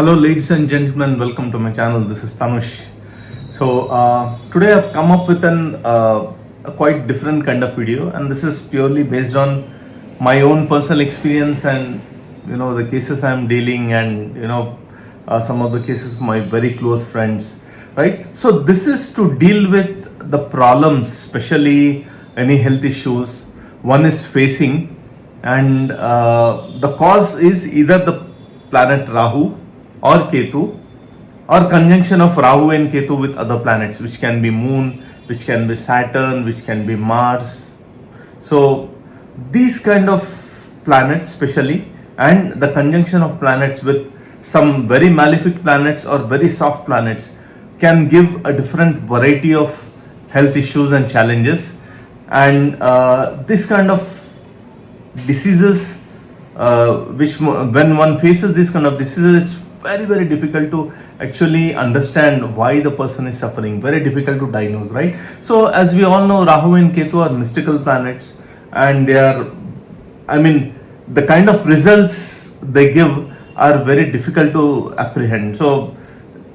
Hello, ladies and gentlemen. Welcome to my channel. This is Tanush. Today I've come up with a quite different kind of video, and this is purely based on my own personal experience and the cases I'm dealing, and some of the cases of my very close friends. Right. So this is to deal with the problems, especially any health issues one is facing, and the cause is either the planet Rahu or Ketu, or conjunction of Rahu and Ketu with other planets, which can be Moon, which can be Saturn, which can be Mars. So these kind of planets especially, and the conjunction of planets with some very malefic planets or very soft planets, can give a different variety of health issues and challenges. And this kind of diseases, when one faces this kind of diseases, it's very difficult to actually understand why the person is suffering, very difficult to diagnose, right? So as we all know, Rahu and Ketu are mystical planets, and they are, the kind of results they give are very difficult to apprehend. So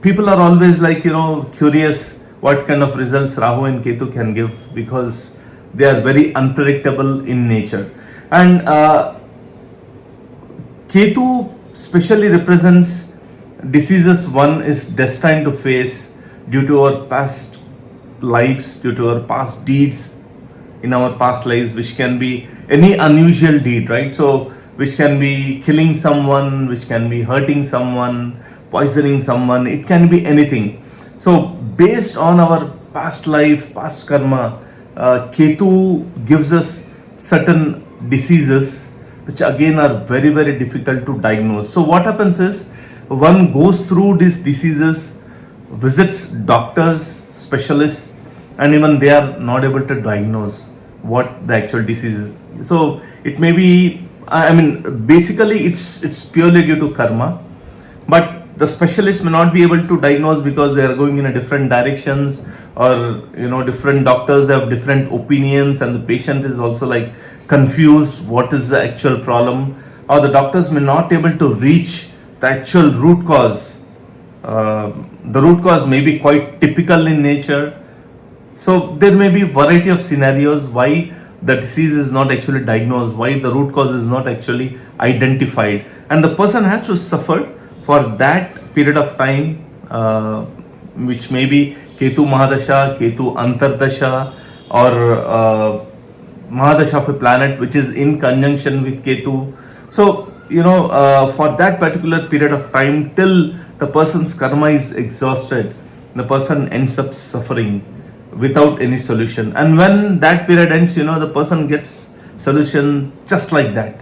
people are always curious what kind of results Rahu and Ketu can give, because they are very unpredictable in nature. And Ketu specially represents diseases one is destined to face due to our past lives, due to our past deeds in our past lives, which can be any unusual deed, right? So which can be killing someone, which can be hurting someone, poisoning someone, it can be anything. So based on our past life, past karma, Ketu gives us certain diseases which again are very difficult to diagnose. So what happens is, one goes through these diseases, visits doctors, specialists, and even they are not able to diagnose what the actual disease is. So it may be, basically it's purely due to karma, but the specialist may not be able to diagnose because they are going in a different directions, or different doctors have different opinions, and the patient is also confused what is the actual problem, or the doctors may not able to reach the actual root cause. The root cause may be quite typical in nature. So there may be variety of scenarios why the disease is not actually diagnosed, why the root cause is not actually identified, and the person has to suffer for that period of time, which may be Ketu Mahadasha, Ketu Antardasha, or Mahadasha of a planet which is in conjunction with Ketu. So for that particular period of time, till the person's karma is exhausted, the person ends up suffering without any solution. And when that period ends, the person gets solution just like that.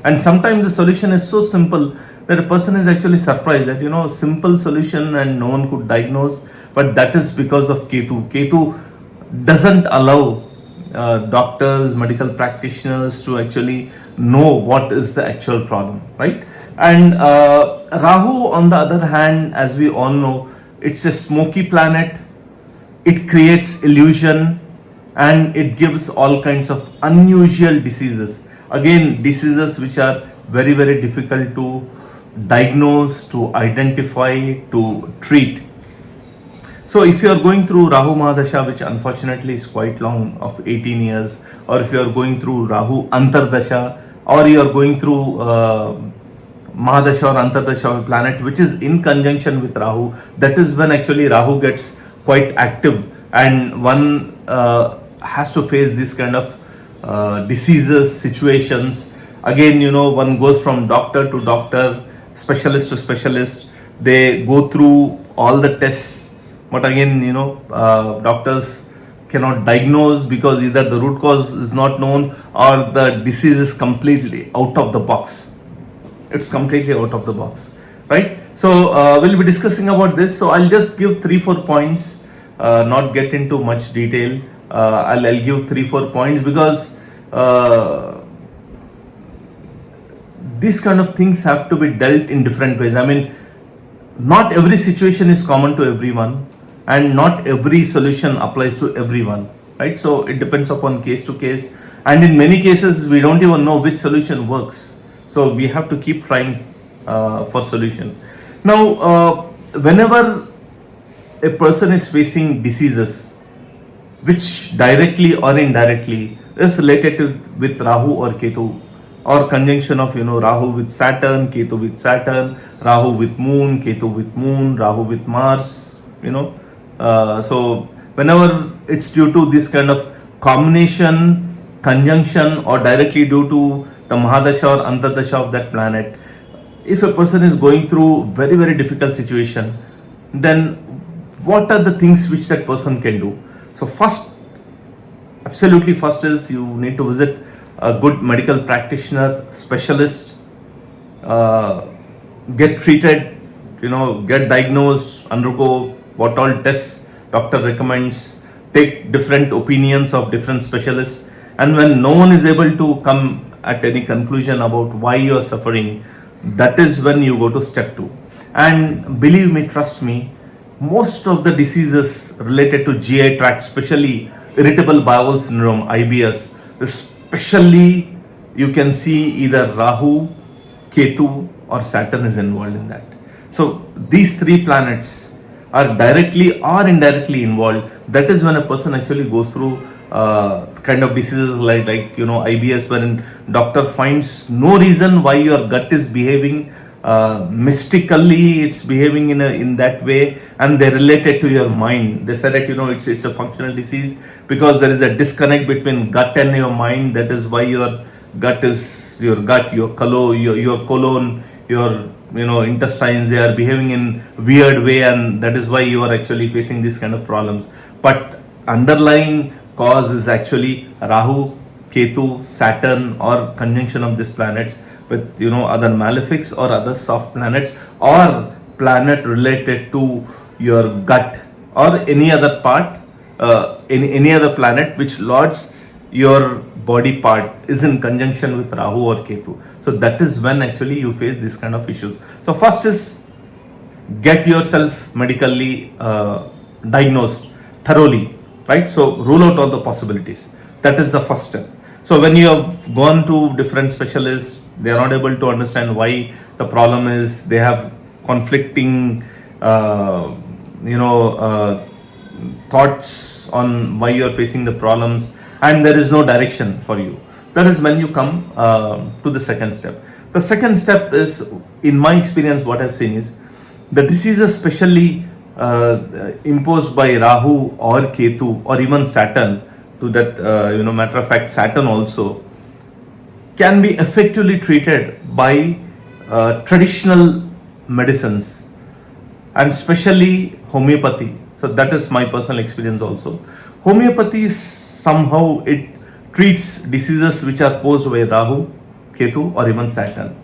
And sometimes the solution is so simple that a person is actually surprised that simple solution and no one could diagnose, but that is because of Ketu. Ketu doesn't allow doctors, medical practitioners to actually know what is the actual problem, right? And Rahu, on the other hand, as we all know, it's a smoky planet. It creates illusion, and it gives all kinds of unusual diseases. Again, diseases which are very difficult to diagnose, to identify, to treat. So if you are going through Rahu Mahadasha, which unfortunately is quite long, of 18 years, or if you are going through Rahu Antardasha, or you are going through Mahadasha or Antardasha of a planet which is in conjunction with Rahu, that is when actually Rahu gets quite active, and one has to face this kind of diseases, situations. Again, one goes from doctor to doctor, specialist to specialist. They go through all the tests, but again, doctors cannot diagnose because either the root cause is not known, or the disease is completely out of the box. It's completely out of the box, right? So we'll be discussing about this. So I'll just give 3-4 points, not get into much detail. I'll give 3-4 points, because these kind of things have to be dealt in different ways. Not every situation is common to everyone, and not every solution applies to everyone, right? So it depends upon case to case, and in many cases we don't even know which solution works. So we have to keep trying for solution. Now, whenever a person is facing diseases which directly or indirectly is related to with Rahu or Ketu, or conjunction of Rahu with Saturn, Ketu with Saturn, Rahu with Moon, Ketu with Moon, Rahu with Mars, so whenever it's due to this kind of combination, conjunction, or directly due to the Mahadasha or Antardasha of that planet, if a person is going through very very difficult situation, then what are the things which that person can do? So absolutely first is you need to visit a good medical practitioner, specialist, get treated, get diagnosed, undergo what all tests doctor recommends, take different opinions of different specialists, and when no one is able to come at any conclusion about why you are suffering, that is when you go to step 2. And believe me, trust me, most of the diseases related to GI tract, especially irritable bowel syndrome, IBS, especially you can see either Rahu, Ketu, or Saturn is involved in that. So these three planets are directly or indirectly involved. That is when a person actually goes through kind of diseases like IBS, wherein doctor finds no reason why your gut is behaving mystically, it's behaving in that way, and they relate it to your mind. They said that it's a functional disease because there is a disconnect between gut and your mind. That is why your gut, your colon, your intestines, they are behaving in weird way, and that is why you are actually facing these kind of problems. But underlying cause is actually Rahu, Ketu, Saturn, or conjunction of these planets with other malefics or other soft planets, or planet related to your gut, or any other part, any other planet which lords your body part is in conjunction with Rahu or Ketu. So that is when actually you face this kind of issues. So first is get yourself medically diagnosed thoroughly, right? So rule out all the possibilities. That is the first step. So when you have gone to different specialists, they are not able to understand why the problem is. They have conflicting, thoughts on why you are facing the problems, and there is no direction for you. That is when you come to the second step. The second step is, in my experience, what I've seen is the diseases, especially imposed by Rahu or Ketu or even Saturn. To that, matter of fact, Saturn also can be effectively treated by traditional medicines, and especially homeopathy. So that is my personal experience also. Homeopathy somehow it treats diseases which are posed by Rahu, Ketu, or even Saturn.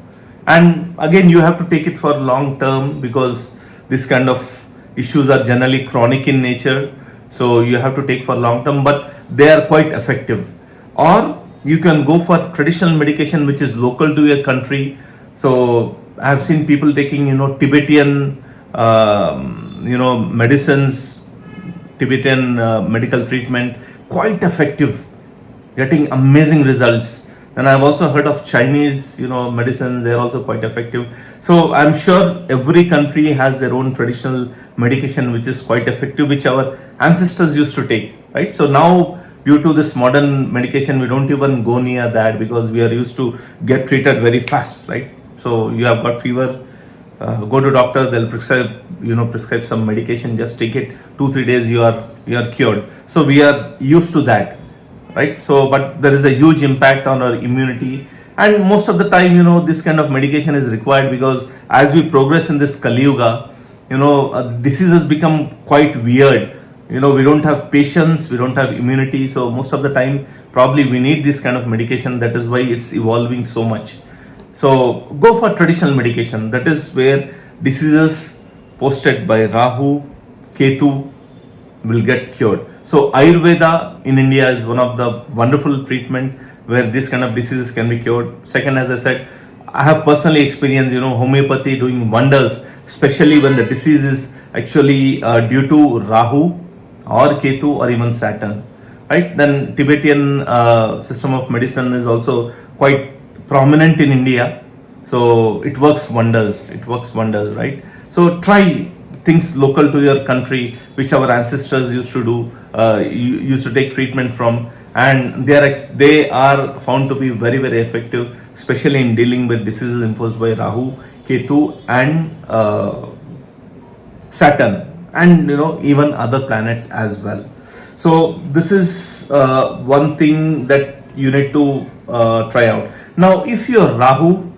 And again, you have to take it for long term because this kind of issues are generally chronic in nature. So you have to take for long term, but they are quite effective. Or you can go for traditional medication which is local to your country. So I have seen people taking Tibetan medicines, Tibetan medical treatment, quite effective, getting amazing results. And I've also heard of Chinese medicines, they're also quite effective. So I'm sure every country has their own traditional medication which is quite effective, which our ancestors used to take, right? So now, due to this modern medication, we don't even go near that because we are used to get treated very fast, right? So you have got fever, go to doctor, they'll prescribe some medication, just take it, 2-3 days you are cured. So we are used to that, right? So but there is a huge impact on our immunity, and most of the time this kind of medication is required because as we progress in this Kali Yuga, diseases become quite weird. We don't have patience, we don't have immunity, so most of the time probably we need this kind of medication. That is why it's evolving so much. So go for traditional medication. That is where diseases posted by Rahu, Ketu will get cured. So Ayurveda in India is one of the wonderful treatment where this kind of diseases can be cured. Second, as I said, I have personally experienced homeopathy doing wonders, especially when the disease is actually due to Rahu or Ketu or even Saturn, right? Then Tibetan system of medicine is also quite prominent in India, so it works wonders, right? So try things local to your country, which our ancestors used to do, used to take treatment from, and they are found to be very very effective, especially in dealing with diseases imposed by Rahu, Ketu, and Saturn, and even other planets as well. So this is one thing that you need to try out. Now, if your Rahu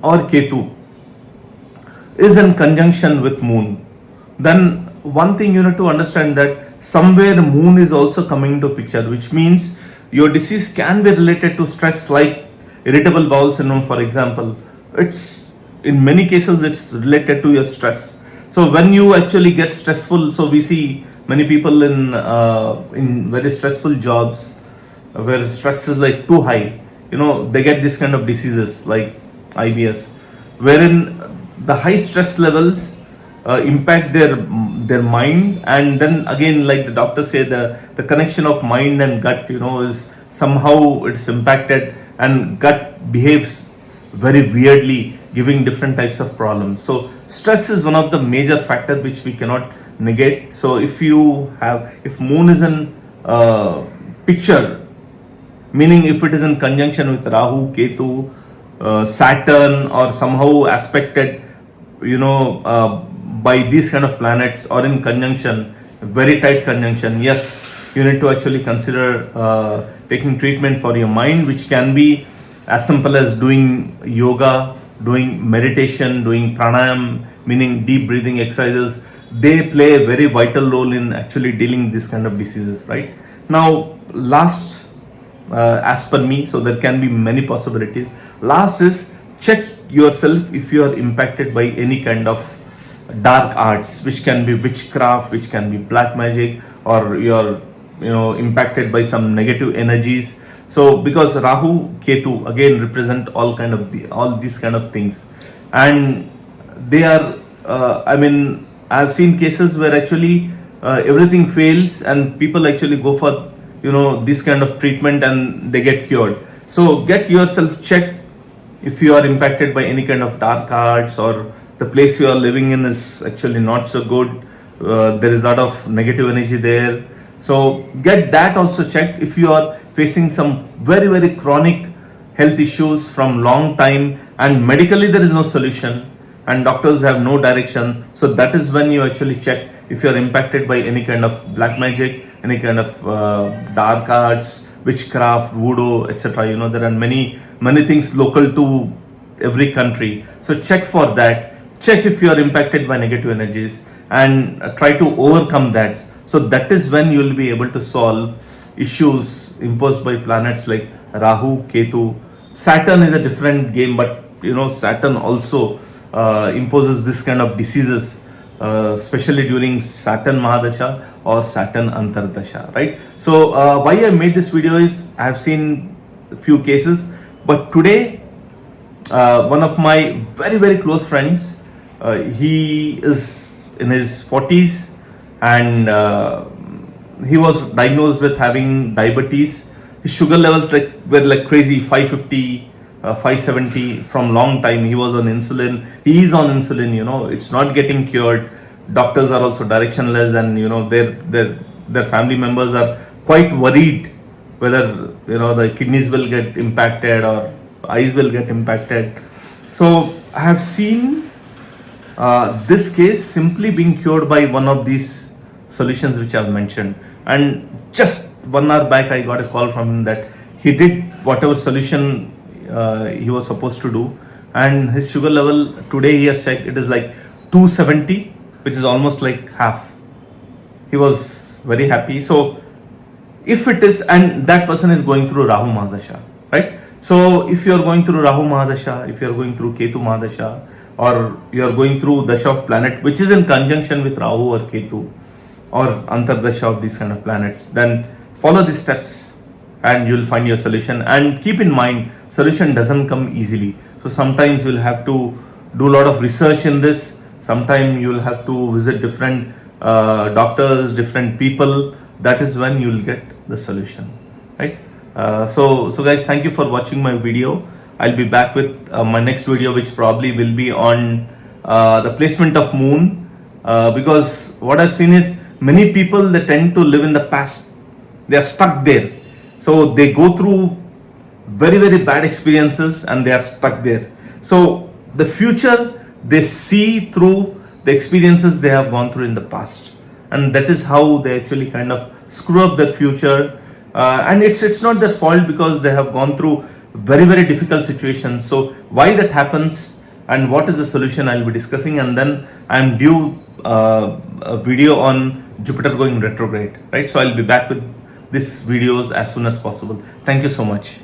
or Ketu is in conjunction with Moon, then one thing you need to understand that somewhere Moon is also coming into picture, which means your disease can be related to stress, like irritable bowel syndrome, for example. It's in many cases it's related to your stress. So when you actually get stressful, so we see many people in very stressful jobs where stress is like too high, they get this kind of diseases like IBS, wherein the high stress levels impact their mind, and then again, like the doctor say, the connection of mind and gut, is somehow it's impacted, and gut behaves very weirdly, giving different types of problems. So stress is one of the major factor which we cannot negate. So if Moon is in picture, meaning if it is in conjunction with Rahu, Ketu, Saturn, or somehow aspected, by these kind of planets, or in conjunction, very tight conjunction, yes, you need to actually consider taking treatment for your mind, which can be as simple as doing yoga, doing meditation, doing pranayam, meaning deep breathing exercises. They play a very vital role in actually dealing this kind of diseases, right? Now, last, as per me, so there can be many possibilities. Last is, check yourself if you are impacted by any kind of dark arts, which can be witchcraft, which can be black magic, or you're impacted by some negative energies. So because Rahu, Ketu again represent all these kind of things, and they are I've seen cases where actually everything fails, and people actually go for this kind of treatment and they get cured. So get yourself checked if you are impacted by any kind of dark arts, or the place you are living in is actually not so good, there is a lot of negative energy there. So get that also checked. If you are facing some very very chronic health issues from long time, and medically there is no solution, and doctors have no direction, so that is when you actually check if you are impacted by any kind of black magic, any kind of dark arts, witchcraft, voodoo, etc. There are many things local to every country. So check for that. Check if you are impacted by negative energies, and try to overcome that. So that is when you will be able to solve issues imposed by planets like Rahu, Ketu. Saturn is a different game, but Saturn also imposes this kind of diseases, especially during Saturn Mahadasha or Saturn Antardasha, right? So why I made this video is I have seen a few cases, but today one of my very very close friends, he is in his 40s, and he was diagnosed with having diabetes. His sugar levels were like crazy, 550, 570 from long time. He was on insulin. He is on insulin. It's not getting cured. Doctors are also directionless, and their family members are quite worried whether the kidneys will get impacted or eyes will get impacted. So I have seen this case simply being cured by one of these solutions which I have mentioned. And just 1 hour back, I got a call from him that he did whatever solution he was supposed to do, and his sugar level today, he has checked, it is like 270, which is almost like half. He was very happy. So if it is, and that person is going through Rahu Mahadasha, right? So if you are going through Rahu Mahadasha, if you are going through Ketu Mahadasha, or you are going through Dasha of planet which is in conjunction with Rahu or Ketu, or Antardasha of these kind of planets, then follow these steps and you will find your solution. And keep in mind, solution doesn't come easily. So sometimes you will have to do a lot of research in this. Sometimes you will have to visit different doctors, different people. That is when you will get the solution, right? So guys, thank you for watching my video. I'll be back with my next video, which probably will be on the placement of moon, because what I've seen is many people, they tend to live in the past. They are stuck there, so they go through very very bad experiences and they are stuck there. So the future, they see through the experiences they have gone through in the past, and that is how they actually kind of screw up their future. And it's not their fault, because they have gone through very very difficult situations. So why that happens and what is the solution, I'll be discussing, and then I'm due a video on Jupiter going retrograde, right? So I'll be back with these videos as soon as possible. Thank you so much.